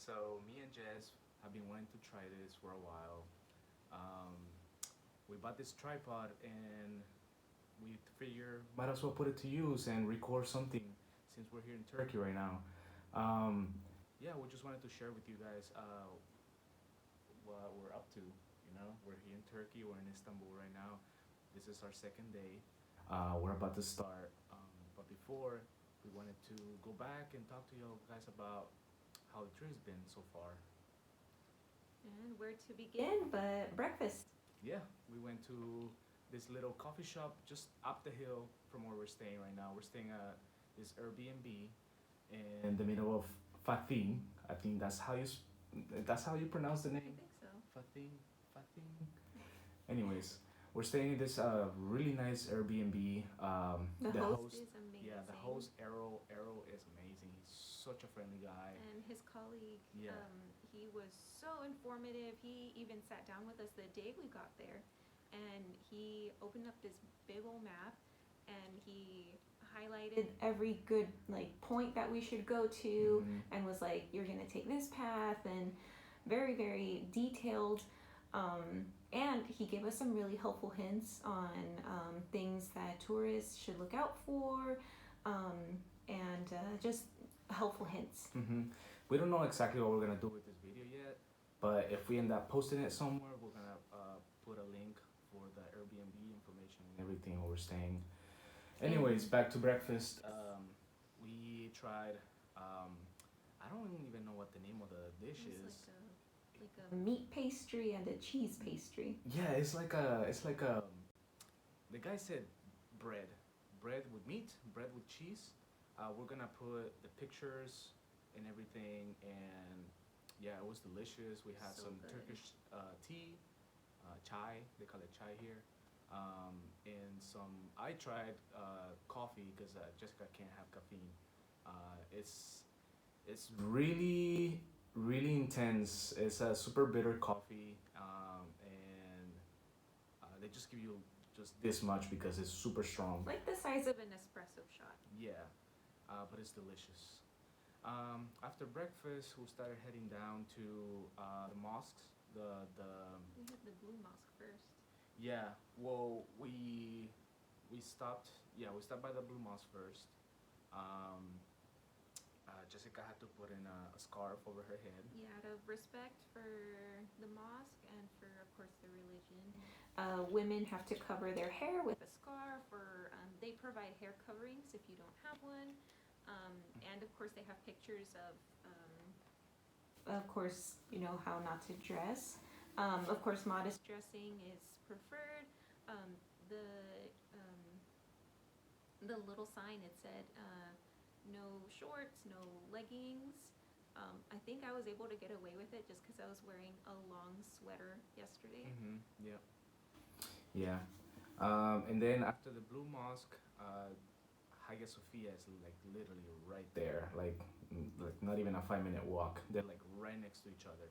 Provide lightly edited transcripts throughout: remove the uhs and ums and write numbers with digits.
So me and Jess have been wanting to try this for a while. Um, we bought this tripod and we figure might as well put it to use and record something since we're here in Turkey right now. Um, yeah, we just wanted to share with you guys what we're up to. You know, we're here in Turkey. We're in Istanbul right now. This is our second day. We're about to start, but before we wanted to go back and talk to you guys about how the trip's been so far. And where to begin but breakfast. Yeah, we went to this little coffee shop just up the hill from where we're staying right now. We're staying at this Airbnb in the middle of Fatim. I think that's how you pronounce the I name. think so. Fatim, Fatim. Anyways, we're staying in this really nice Airbnb. The host is amazing. Yeah, the host Arrow is amazing. He's such a friendly guy. And his colleague, Yeah. he was so informative. He even sat down with us the day we got there, and he opened up this big old map, and he highlighted every good point that we should go to, and was like, "You're gonna take this path," and very very detailed. And he gave us some really helpful hints on things that tourists should look out for, and just helpful hints. We don't know exactly what we're gonna do with this video yet, but if we end up posting it somewhere, we're gonna put a link for the Airbnb information and everything where we're staying. Anyways, back to breakfast. We tried. I don't even know what the name of the dish It was is. like a meat pastry and a cheese pastry. Yeah, it's like a. The guy said bread with meat, bread with cheese. We're gonna put the pictures and everything, and yeah, it was delicious. We had So some good. Turkish tea, chai. They call it chai here, and some. I tried coffee because Jessica can't have caffeine. It's really intense. It's a super bitter coffee, and they just give you just this much because it's super strong. Like the size of an espresso shot. Yeah, but it's delicious. After breakfast, we started heading down to the mosques. The We had the blue mosque first. Yeah. Well, we stopped. Yeah, we stopped by the blue mosque first. Um, Jessica had to put in a scarf over her head. Yeah, out of respect for the mosque and for, of course, the religion. Women have to cover their hair with a scarf, or they provide hair coverings if you don't have one. And of course, they have pictures of course, you know how not to dress. Of course, modest dressing is preferred. Um, the um, the little sign, it said no shorts, no leggings. I think I was able to get away with it just because I was wearing a long sweater yesterday. Yeah. Yeah. And then after the Blue Mosque, Hagia Sophia is like literally right there, like not even a 5 minute walk. They're like right next to each other.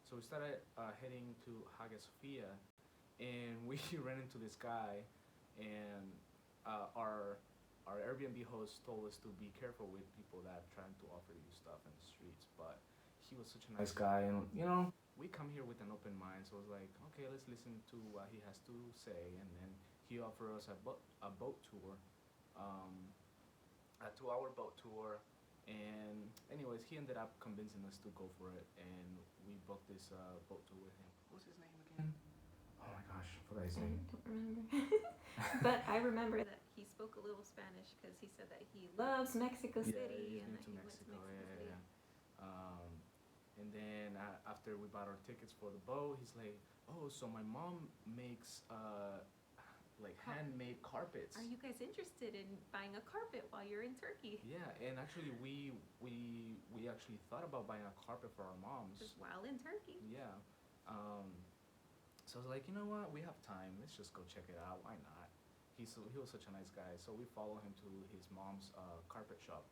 So we started heading to Hagia Sophia, and we ran into this guy, and our Airbnb host told us to be careful with people that are trying to offer you stuff in the streets. But he was such a nice guy, and we come here with an open mind. So I was like, okay, let's listen to what he has to say, and then he offered us a boat tour, a 2 hour boat tour. And anyways, he ended up convincing us to go for it, and we booked this boat tour with him. What's his name again? Oh my gosh, I forgot his I name. don't remember. But I remember that he spoke a little Spanish because he said that he loves Mexico City, Yeah, and he's that been he to went to Mexico. Mexico City. Yeah. And then after we bought our tickets for the boat, he's like, "Oh, so my mom makes like handmade carpets." Are you guys interested in buying a carpet while you're in Turkey? Yeah, and actually we actually thought about buying a carpet for our moms. Just while in Turkey. Yeah. So I was like, you know what? We have time. Let's just go check it out. Why not? He was such a nice guy. So we follow him to his mom's carpet shop.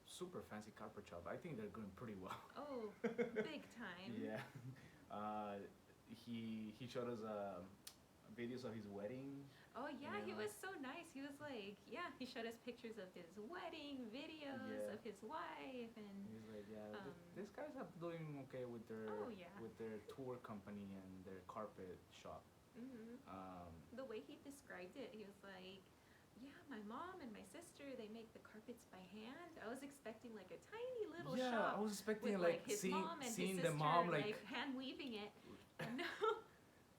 Super fancy carpet shop. I think they're doing pretty well. Oh, big time. Yeah. He showed us videos of his wedding. Oh yeah, he Yeah. was so nice. He was like, yeah, he showed us pictures of his wedding, videos Yeah. of his wife, and He's like, yeah, um, this guy's are doing okay oh yeah, with their tour company and their carpet shop. hmm Um, the way he described it, he was like, yeah, my mom and my sister, they make the carpets by hand. I was expecting like a tiny little yeah, I shop was expecting with like like his mom and his seeing sister the mom like hand weaving it. And no,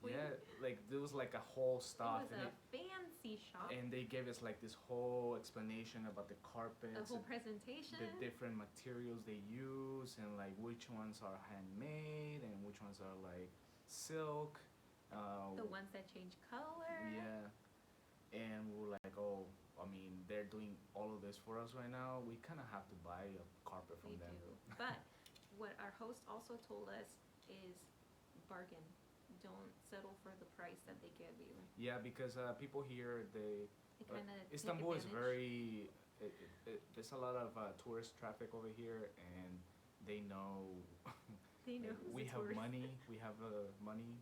yeah, like there was like a whole it stuff was a fancy shop. and they gave us like this whole explanation about the carpets, A whole and presentation. the different materials they use, and like which ones are handmade and which ones are like silk. The ones that change color. Yeah, and we're like, oh, I mean, they're doing all of this for us right now. We kind of have to buy a carpet from We them. do. But what our host also told us is bargain. Don't settle for the price that they give you. Yeah, because people here, They kind of Istanbul is very. There's a lot of tourist traffic over here, and they know. They know we it's have worth. money. We have money,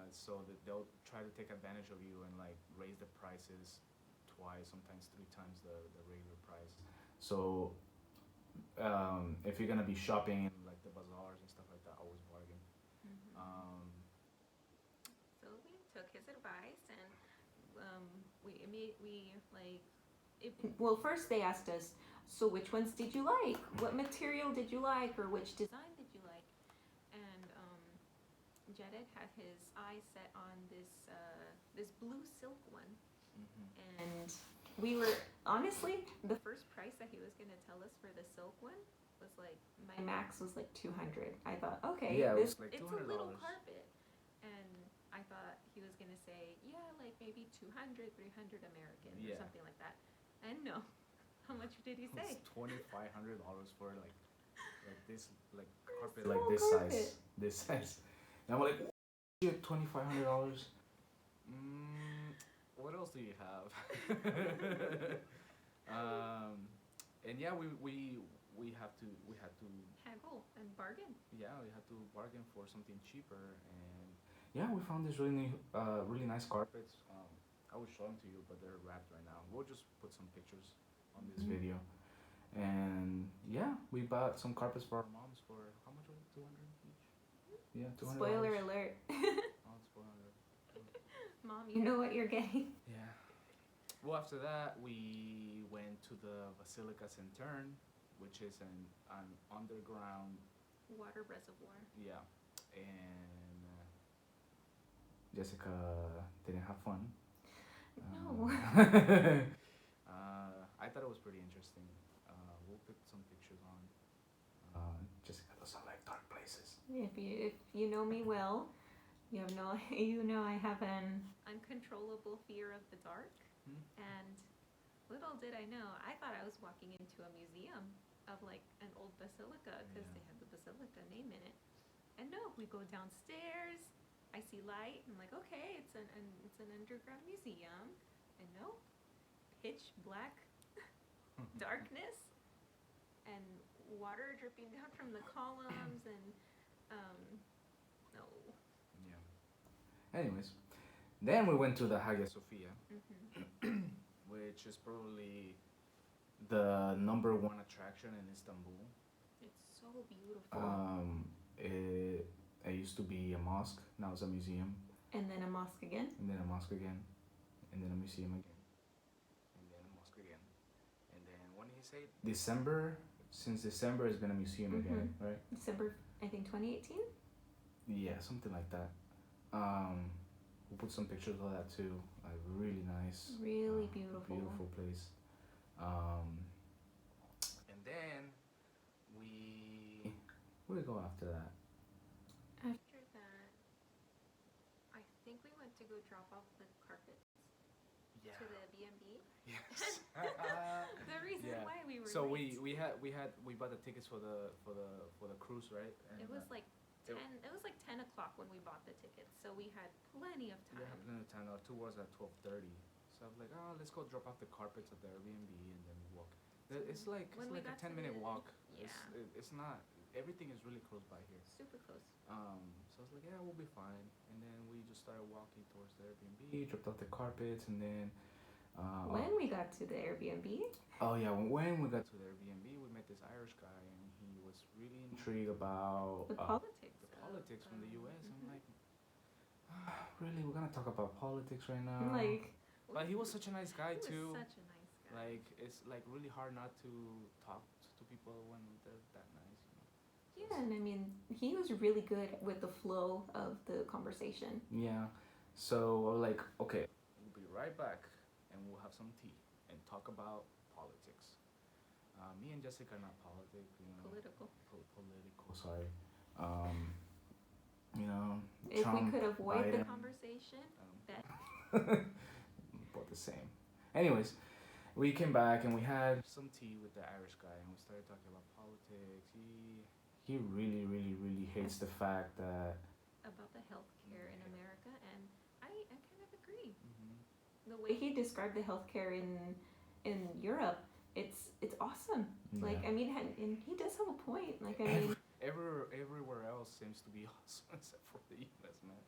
so that they'll try to take advantage of you and like raise the prices twice, sometimes three times the regular price. So if you're gonna be shopping in like the bazaars and stuff like that, always bargain. Mm-hmm. So we took his advice, and we like. Well, first they asked us, so which ones did you like? What material did you like, or which design did you like? And Jared had his eyes set on this blue silk one, and we were honestly the first price that he was gonna tell us for the silk one was like my max was like 200. I thought, okay, Yeah, this, like it's a little $200. carpet, and I thought he was gonna say, yeah, like maybe 200, 300 American or Yeah. something like that. And no, how much did he say? It's $2,500 for like this like carpet Small like this carpet. size, this size. And I'm like, shit, $2,500. What else do you have? And yeah, we had to Haggle and bargain. yeah, we had to bargain for something cheaper, and yeah, we found these really nice carpets. I will show them to you, but they're wrapped right now. We'll just put some pictures on this video. And yeah, we bought some carpets for our moms for how much was it? 200 each. Yeah, $200. Spoiler alert. Oh, spoiler. Mom, you know what you're getting. Yeah. Well, after that, we went to the Basilica Centurn, which is an underground. Water reservoir. Yeah, and Jessica didn't have fun. No. I thought it was pretty interesting. We'll put some pictures on. Jessica doesn't like dark places. If you know me well, you know I have an uncontrollable fear of the dark. And little did I know, I thought I was walking into a museum of like an old basilica because they had the basilica name in it. And no, we go downstairs. I see light. I'm like, okay, it's an underground museum. And no, pitch black darkness and water dripping down from the columns and no. Yeah. Anyways, then we went to the Hagia Sophia, which is probably the #1 attraction in Istanbul. It's so beautiful. It used to be a mosque. Now it's a museum. And then a mosque again. And then a mosque again. And then a museum again. And then a mosque again. And then when did he say? December. Since December, it's been a museum again, right? December, I think 2018. Yeah, something like that. We'll put some pictures of that too. Like really nice. Really beautiful. Beautiful place. And then where we go after that? After that, I think we went to go drop off the carpets to the B&B. Yes. The reason why we were so late. we bought the tickets for the cruise, right? And it was like 10 o'clock when we bought the tickets, so we had plenty of time. We had plenty of time. Our tour was at 12:30, so I was like, oh, let's go drop off the carpets at the Airbnb and then walk. It's like a 10-minute walk. Yeah. It's not. Everything is really close by here. Super close. So I was like, yeah, we'll be fine. And then we just started walking towards the Airbnb, dropped off the carpets, and then. When we got to the Airbnb. Oh yeah, when we got to the Airbnb, we Irish guy, and he was really intrigued about The politics. the politics from the U.S. I'm Mhm. like, really, we're gonna talk about politics right now? Like, But he was such a nice guy he was too. such a nice guy. Like it's like really hard not to talk to people when they're that nice, you know. Yeah, and I mean, he was really good with the flow of the conversation. Yeah. So I'm like, okay, we'll be right back, and we'll have some tea and talk about politics. Me and Jessica are not politic, you know. Political. Political. Sorry. Um, you know, If Trump, we could avoid the Biden, conversation, that both the same. Anyways, we came back and we had some tea with the Irish guy, and we started talking about politics. He really, really, really hates the fact that about the healthcare in America, and I kind of agree. Mhm. The way he described the healthcare in Europe, it's awesome. Like, Yeah. I mean, and he does have a point. Like, I mean, everywhere else seems to be awesome except for the U.S. Man,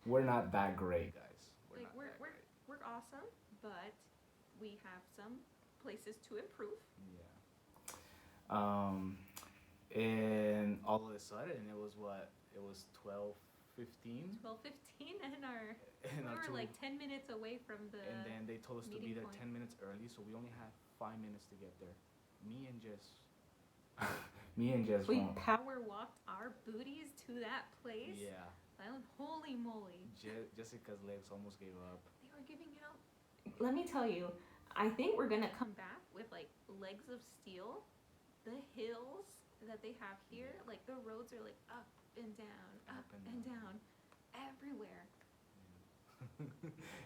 we're not that great, guys. We're like not we're that we're great. we're awesome, but we have some places to improve. Yeah. And all of a sudden, it was what? It was 12:15. 12:15, and And we our were two- like 10 minutes away from the. and then they told us to be meeting there point. 10 minutes early, so we only had 5 minutes to get there. Me and Jess. Me and Jess. We won't- power walked our booties to that place. Yeah. And holy moly, Jessica's legs almost gave up. they were giving out. Let me tell you, I think we're gonna come back with like legs of steel. The hills that they have here, like the roads are like up and down, up and down, everywhere.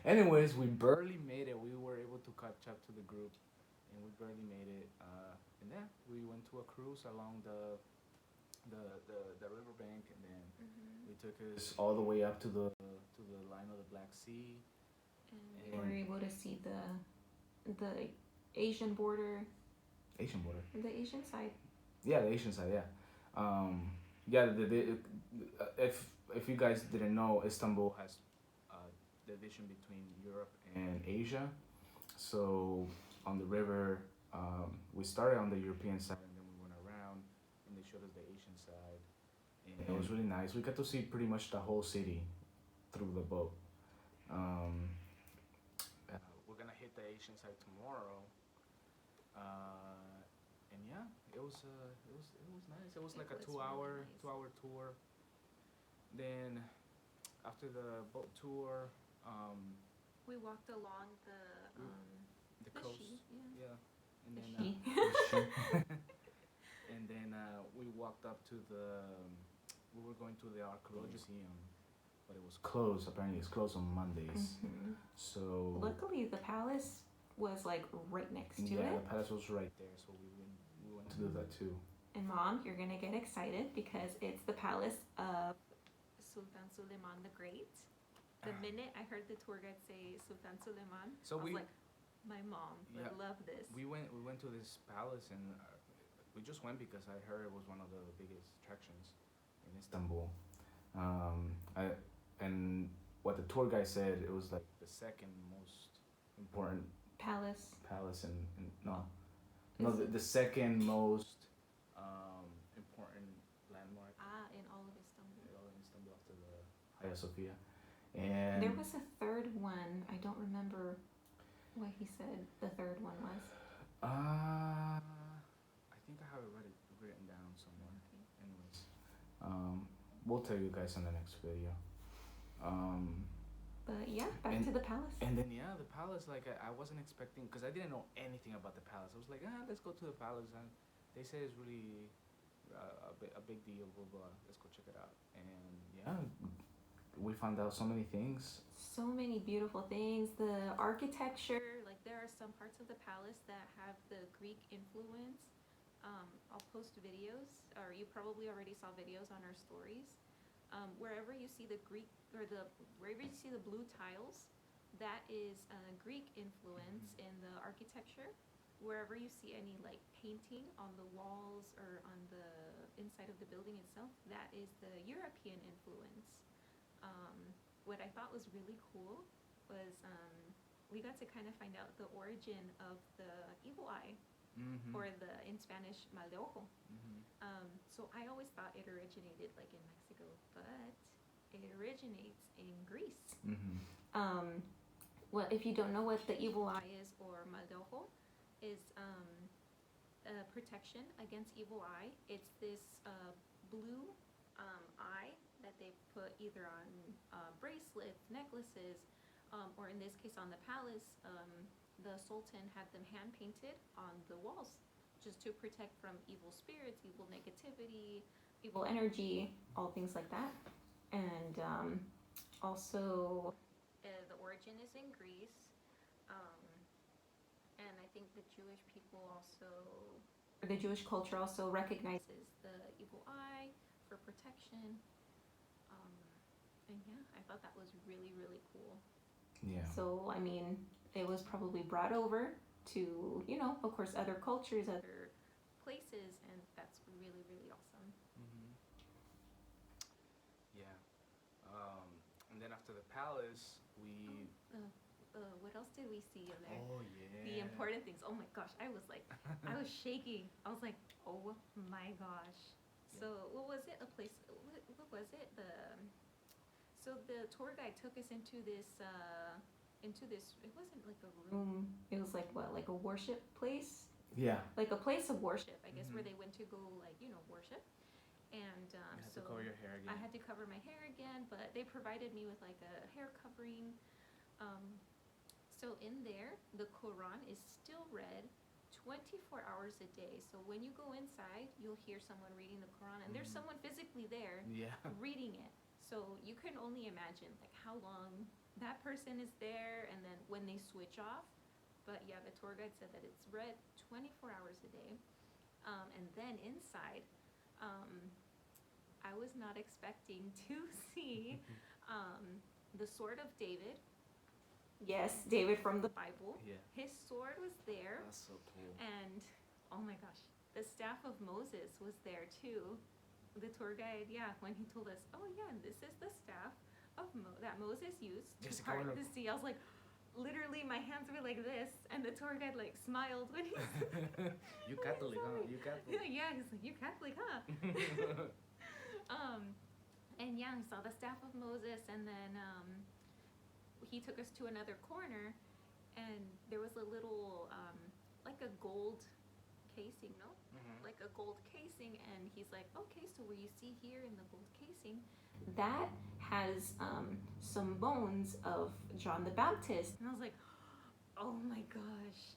Anyways, we barely made it. We were able to catch up to the group, and we barely made it. And yeah, we went to a cruise along the riverbank, and then it took us all the way up to the line of the Black Sea. And we were able to see the Asian border. Asian border. The Asian side. Yeah, the Asian side. Yeah. Yeah. If you guys didn't know, Istanbul has division between Europe and Asia. So on the river, we started on the European side, and then we went around, and they showed us the Asian side, and it was really nice. We got to see pretty much the whole city through the boat. We're gonna hit the Asian side tomorrow. And yeah, it was nice. It was like a It was 2 hour really nice. 2 hour tour. Then after the boat tour, We walked along the coast. She, yeah. Yeah, and The then she. and then we walked up to we were going to the archaeology museum, but it was closed. Apparently, it's closed on Mondays. Mhm. So Luckily, the palace was like right next to yeah, it. the palace was right there, so we went to do that too. And Mom, you're gonna get excited because it's the palace of Sultan Suleiman the Great. The minute I heard the tour guide say Sultan Suleiman, So I was we- like, my mom would Yeah. love this. We went to this palace, and we just went because I heard it was one of the biggest attractions in Istanbul. And what the tour guide said, it was like the second most important Palace. palace in no, Is the second most important landmark In all of Istanbul. in Istanbul after the Hagia Sophia. And There was a third one. I don't remember what he said the third one was. I think I have it written down somewhere. Okay. Anyways, we'll tell you guys in the next video. But yeah, back to the palace. And then yeah, the palace, like I wasn't expecting, because I didn't know anything about the palace. I was like, let's go to the palace, and they say it's really a big deal, blah blah. Let's go check it out. And yeah, we found out so many things. So many beautiful things. The architecture, like there are some parts of the palace that have the Greek influence. I'll post videos, or you probably already saw videos on our stories. Wherever you see the Greek, or wherever you see the blue tiles, that is Greek influence in the architecture. Wherever you see any like painting on the walls or on the inside of the building itself, that is the European influence. What I thought was really cool was we got to kind of find out the origin of the evil eye. or in Spanish, mal de ojo. Mm-hmm. So I always thought it originated like in Mexico, but it originates in Greece. Well, if you don't know what the evil eye is, or mal de ojo, is protection against evil eye. It's this blue eye that they put either on bracelets, necklaces, or in this case on the palace. The Sultan had them hand painted on the walls just to protect from evil spirits, evil negativity, evil energy, all things like that. And also, the origin is in Greece. And I think the Jewish people also, or the Jewish culture also recognizes the evil eye for protection. And yeah, I thought that was really, really cool. Yeah. So, I mean, it was probably brought over to, you know, of course, other cultures, other places, and that's really, really awesome. Yeah. And then after the palace, we. What else did we see in there? Oh yeah. The important things. Oh my gosh, I was like, I was shaking. I was like, oh my gosh. So what was it? A place? What was it? So the tour guide took us into this. It wasn't like a room. It was like what? Like a worship place. Yeah. Like a place of worship, I guess, where they went to go, like, you know, worship. And You had so to cover your hair again. I had to cover my hair again, but they provided me with like a hair covering. So in there, the Quran is still read 24 hours a day. So when you go inside, you'll hear someone reading the Quran, and there's someone physically there reading it. So you can only imagine like how long that person is there, and then when they switch off. But yeah, the tour guide said that it's read 24 hours a day. And then inside, I was not expecting to see the sword of David. Yes, David from the Bible. Yeah. His sword was there. That's so cool. And oh my gosh, the staff of Moses was there too. The tour guide, yeah, when he told us, oh yeah, and this is the staff of that Moses used to part the sea. I was like, literally, my hands were like this, and the tour guide like smiled when he said, You Catholic, huh? You Catholic. Yeah, he's like, you Catholic, huh? And yeah, I saw the staff of Moses, and then he took us to another corner, and there was a little like a gold casing, no? Like a gold casing, and he's like, okay, so what you see here in the gold casing, that has some bones of John the Baptist. And I was like, oh my gosh,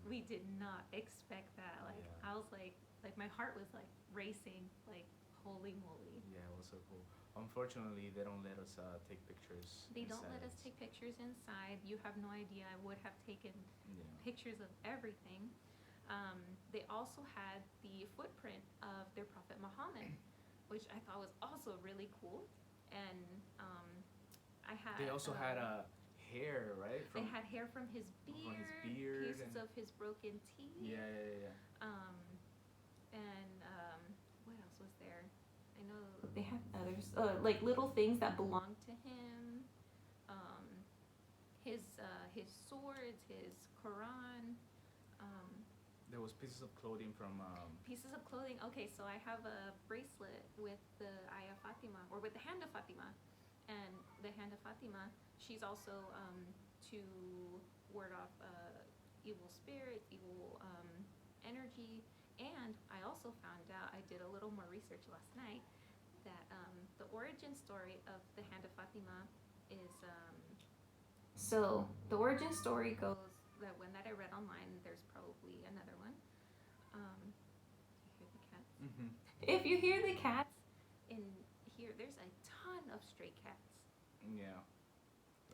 we did not expect that. Like, I was like my heart was like racing, like, holy moly. Yeah, it was so cool. Unfortunately, they don't let us take pictures. They don't let us take pictures inside. You have no idea. I would have taken pictures of everything. They also had the footprint of their Prophet Muhammad, which I thought was also really cool. And I had. They also had hair, right? They had hair from his beard, pieces of his broken teeth. Yeah. And what else was there? I know they had others, like little things that belonged to him. His swords, his Quran. There was pieces of clothing from. Pieces of clothing. Okay, so I have a bracelet with the Aya Fatima, or with the Hand of Fatima, and the Hand of Fatima. She's also to ward off evil spirits, evil energy. And I also found out, I did a little more research last night, that the origin story of the Hand of Fatima is. So the origin story goes, that one that I read online, there's probably another one. You hear the cats? If you hear the cats in here, there's a ton of stray cats. Yeah,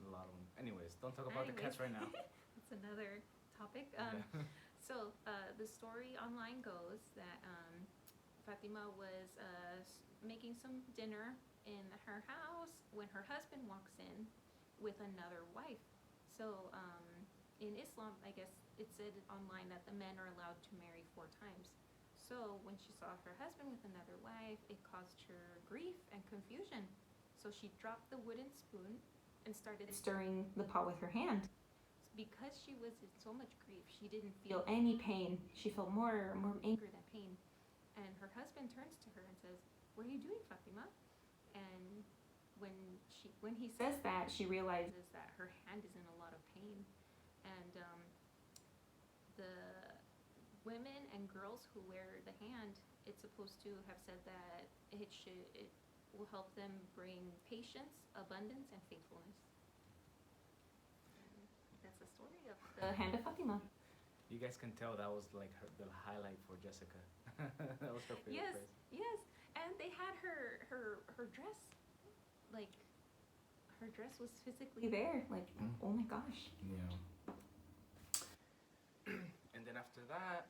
a lot of them. Anyways, don't talk about the cats right now. That's another topic. So the story online goes that Fatima was making some dinner in her house when her husband walks in with another wife. So in Islam, I guess it said online that the men are allowed to marry 4 times. So when she saw her husband with another wife, it caused her grief and confusion. So she dropped the wooden spoon and started stirring the pot with her hand. because she was in so much grief, she didn't feel any pain. She felt more anger than pain. And her husband turns to her and says, "What are you doing, Fatima?" And when he says that, she realizes that her hand is in a lot of pain. And the women and girls who wear the hand, it's supposed to have said that it will help them bring patience, abundance, and faithfulness. And that's the story of the Hand of Fatima. You guys can tell that was like the highlight for Jessica. That was her favorite Yes, place. yes, and they had her dress, like her dress was physically there. Like, oh my gosh. Yeah. And then after that,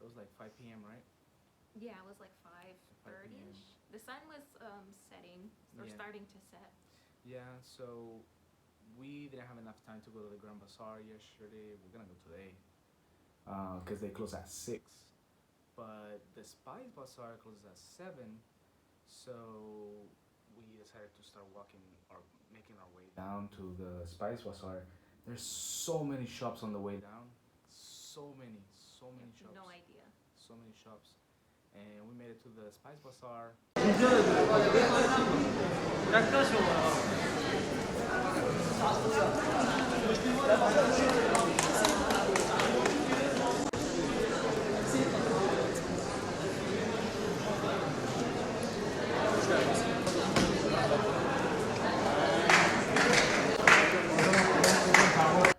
it was like 5 p.m., right? Yeah, it was like 5:30ish. The sun was setting or Yeah. starting to set. Yeah, so we didn't have enough time to go to the Grand Bazaar yesterday. We're gonna go today, because they close at 6. But the Spice Bazaar closes at 7, so we decided to start walking or making our way down to the Spice Bazaar. There's so many shops on the way down. So many shops. No idea. So many shops. And we made it to the Spice Bazaar.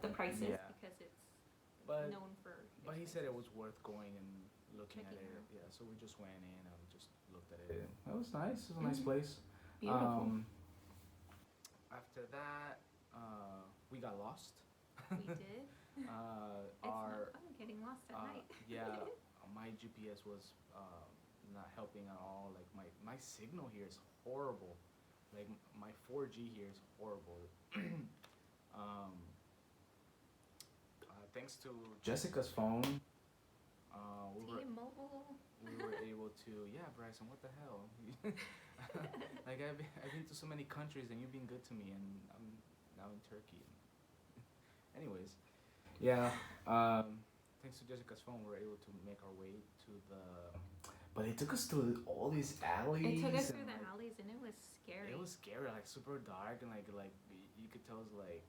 The prices, Yeah. because it's But known for. But he said it was worth going and looking at Checking it. out. Yeah, so we just went in and just looked at it. It was nice. It was a nice Mhm. place. Beautiful. After that, we got lost. We did. It's Our not fun getting lost at night. yeah, my GPS was not helping at all. Like my signal here is horrible. Like my 4G here is horrible. um, Thanks to Jessica's phone, we were T-Mobile. we were able to. Yeah, Bryson, what the hell? Like I've been to so many countries and you've been good to me, and I'm now in Turkey. Anyways, yeah. Thanks to Jessica's phone, we were able to make our way to the. But it took us through all these alleys. It took us and, through the like, alleys, and it was scary. It was scary, like super dark, and like you could tell it was like.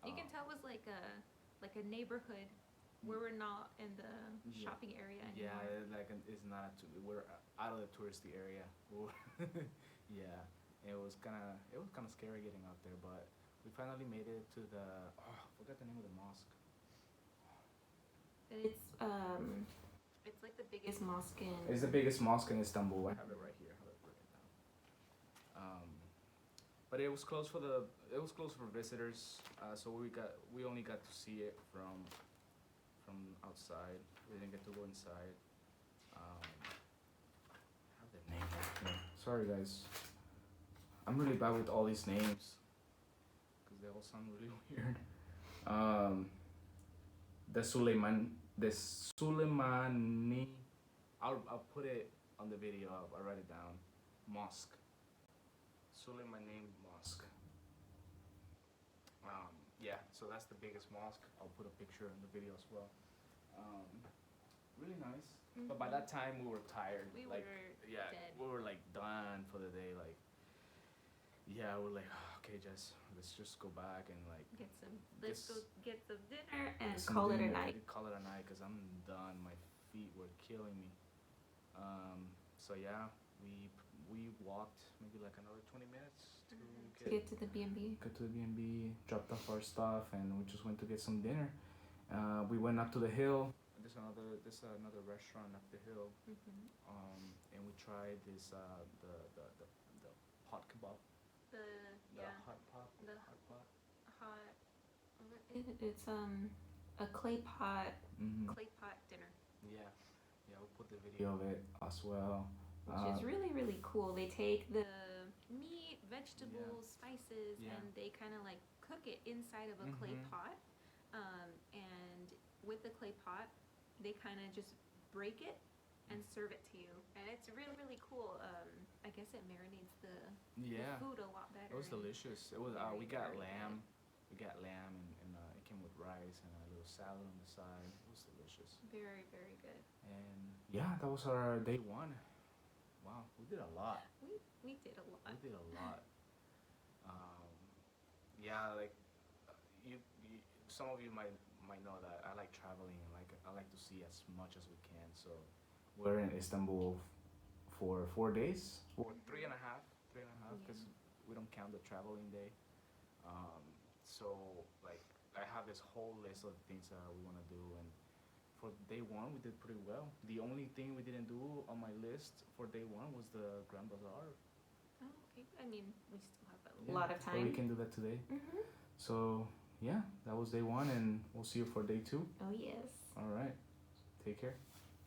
You can tell it was like a neighborhood where we're not in the Yeah. shopping area Yeah, anymore. like it's not. We're out of the touristy area. Yeah, it was kind of scary getting out there, but we finally made it to the. Oh, I forgot the name of the mosque. It's like the biggest mosque in. It's the biggest mosque in Istanbul. I have it right here. I'll put it down. But it was closed for visitors. So we only got to see it from outside. We didn't get to go inside. I have the name right here. Sorry guys. I'm really bad with all these names because they all sound really weird. The Suleimani. I'll put it on the video. I'll write it down. Mosque. Suleimani Mosque. Yeah, so that's the biggest mosque. I'll put a picture in the video as well. Really nice. But by that time we were tired. We like, were yeah, dead. we were like done for the day. Like, yeah, we're like, okay, Jess, let's just go back and like Let's go get some dinner and get some call it a dinner. night. Call it a night because I'm done. My feet were killing me. So yeah, we walked maybe like another 20 minutes to Get to the B&B. Go to the B&B, dropped off our stuff, and we just went to get some dinner. We went up to the hill. There's another restaurant up the hill. And we tried this the hot kebab. The hot pot. The hot pot. hot. It's a clay pot dinner, Yeah, we'll put the video of it as well. which is really, really cool. They take the meat, vegetables, spices, Yeah. and they kind of like cook it inside of a clay pot. And with the clay pot, they kind of just break it and serve it to you, and it's really, really cool. I guess it marinates the Yeah, food a lot better. it was and delicious. It was we very, got very lamb. We got lamb and it came with rice and a little salad on the side. It was delicious. Very, very good. And yeah, that was our day one. Wow, we did a lot. We did a lot. We did a lot. Um, yeah, like you, some of you might know that I like traveling and like I like to see as much as we can. So we're in Istanbul for 4 days, or three and a half, because we don't count the traveling day. So like I have this whole list of things that we want to do, and for day one we did pretty well. The only thing we didn't do on my list for day one was the Grand Bazaar. Oh, okay. I mean, we still have a Yeah, lot of but we time. can do that today. Mm-hmm. So yeah, that was day one, and we'll see you for day two. Oh, yes. All right, take care.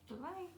Bye-bye.